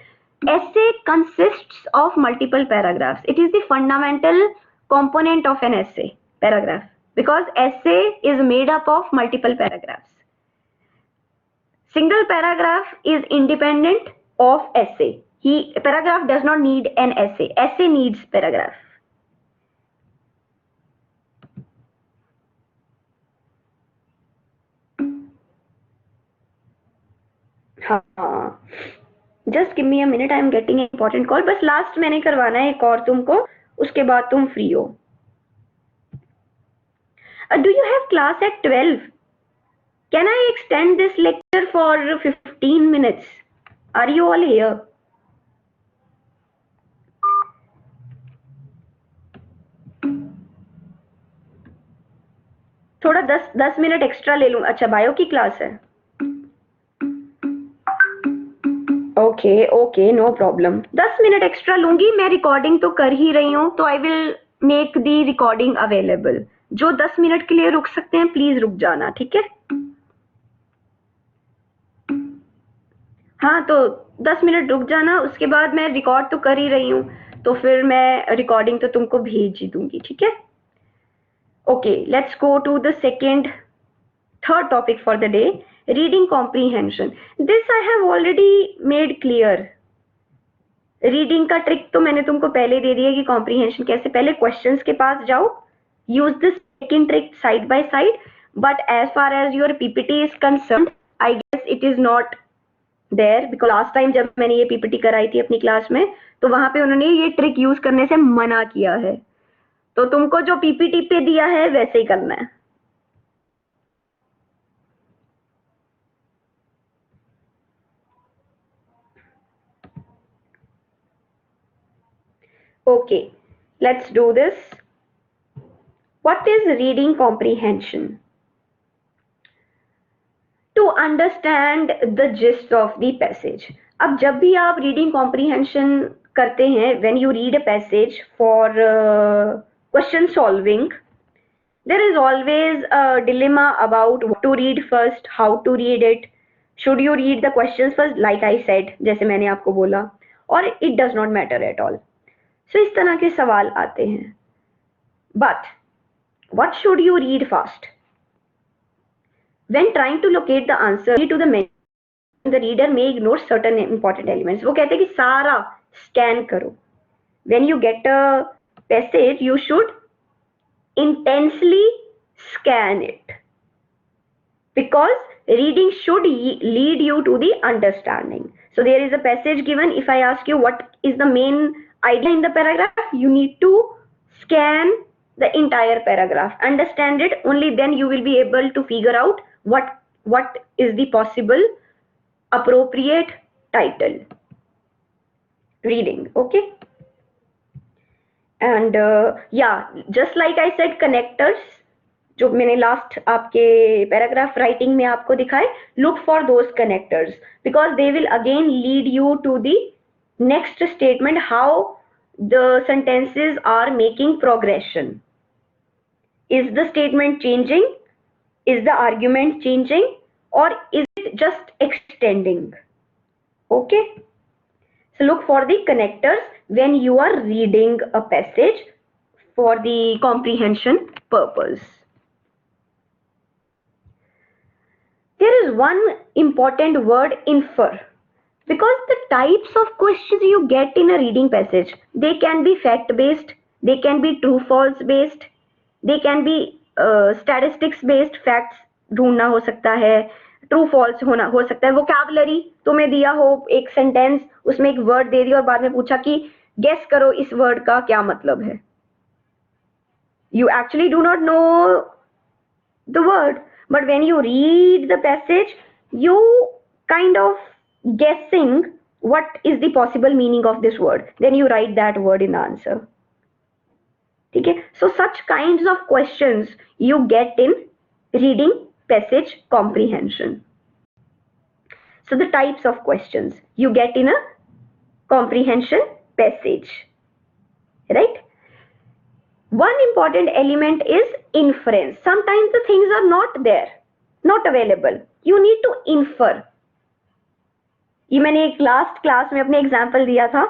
Essay consists of multiple paragraphs. It is the fundamental component of an essay, paragraph, because essay is made up of multiple paragraphs. Single paragraph is independent of essay. Paragraph does not need an essay. Essay needs paragraph. हाँ, just give me a minute. I am getting an important call. बस last मैंने करवाना है एक और तुमको, उसके बाद तुम free हो. Do you have class at 12? Can I extend this lecture for 15 minutes? Are you all here? थोड़ा 10 मिनट एक्स्ट्रा ले लूं. अच्छा, बायो की क्लास है. Okay, no problem. 10 minute extra लूंगी. मैं रिकॉर्डिंग तो कर ही रही हूँ, तो I will make the recording available. जो 10 मिनट के लिए रुक सकते हैं प्लीज रुक जाना, ठीक है? हाँ, तो 10 मिनट रुक जाना. उसके बाद मैं रिकॉर्ड तो कर ही रही हूँ, तो फिर मैं रिकॉर्डिंग तो तुमको भेज ही दूंगी, ठीक है? Okay, let's go to the third topic for the day, reading comprehension. This I have already made clear. Reading का ट्रिक तो मैंने तुमको पहले दे दिया कि comprehension कैसे. पहले questions के पास जाओ, use this second trick side by side. But as far as your PPT is concerned, I guess it is not there, because last time जब मैंने ये पीपीटी कराई थी अपनी क्लास में तो वहां पे उन्होंने ये ट्रिक यूज करने से मना किया है, तो तुमको जो पीपीटी पे दिया है वैसे ही करना है। Okay, let's do this. What is reading comprehension? To understand the gist of the passage. अब जब भी आप reading comprehension करते हैं, when you read a passage for question solving, there is always a dilemma about what to read first, how to read it. Should you read the questions first, like I said, जैसे मैंने आपको बोला, or it does not matter at all. So इस तरह के सवाल आते हैं। But what should you read first? When trying to locate the answer to the menu, the reader may ignore certain important elements. वो कहते हैं कि सारा scan करो. When you get a passage, you should intensely scan it, because reading should lead you to the understanding. So there is a passage given. If I ask you what is the main idea in the paragraph, you need to scan the entire paragraph, understand it, only then you will be able to figure out what is the possible appropriate title reading. Okay, and yeah, just like I said, connectors जो मैंने last आपके paragraph writing में आपको दिखाए, look for those connectors because they will again lead you to the next statement, how the sentences are making progression. Is the statement changing? Is the argument changing? Or is it just extending? Okay. So look for the connectors when you are reading a passage for the comprehension purpose. There is one important word, infer, because the types of questions you get in a reading passage, they can be fact based, they can be true false based, they can be statistics based, facts ढूंढना हो सकता है, true false होना हो सकता है, vocabulary तुम्हें दिया हो एक सेंटेंस, उसमें एक वर्ड दे दिया और बाद में पूछा कि गेस करो इस वर्ड का क्या मतलब है, you actually do not know the word, but when you read the passage you kind of guessing what is the possible meaning of this word, then you write that word in the answer. Okay, so such kinds of questions you get in reading passage comprehension. So the types of questions you get in a comprehension passage, right? One important element is inference. Sometimes the things are not there, not available. You need to infer. ये मैंने एक last class में अपने example दिया था.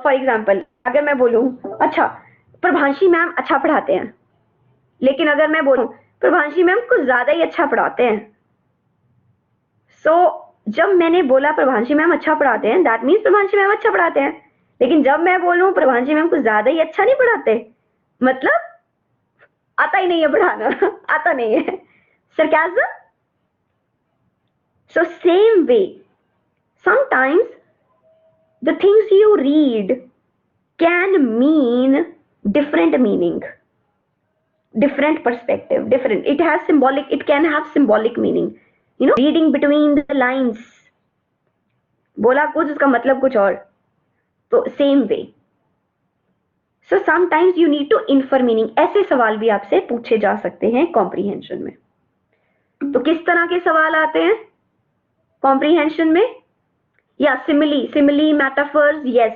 For example अगर मैं बोलूं अच्छा प्रभांशी मैम अच्छा पढ़ाते हैं, लेकिन अगर मैं बोलूं प्रभांशी मैम कुछ ज्यादा ही अच्छा पढ़ाते हैं, जब मैंने बोला प्रभांशी मैम अच्छा पढ़ाते हैं, दैट मीन्स प्रभांशी मैम अच्छा पढ़ाते हैं, लेकिन जब मैं बोलूं प्रभांशी मैम कुछ ज्यादा ही अच्छा नहीं पढ़ाते, मतलब आता ही नहीं है पढ़ाना, आता नहीं है, sarcasm. So same way, sometimes the things you read can mean different meaning, different perspective, different. It has symbolic, it can have symbolic meaning. You know, reading between the lines. बोला कुछ उसका मतलब कुछ और, तो same way. So sometimes you need to infer meaning. ऐसे सवाल भी आपसे पूछे जा सकते हैं comprehension में. तो किस तरह के सवाल आते हैं comprehension में? या simile, metaphors, yes.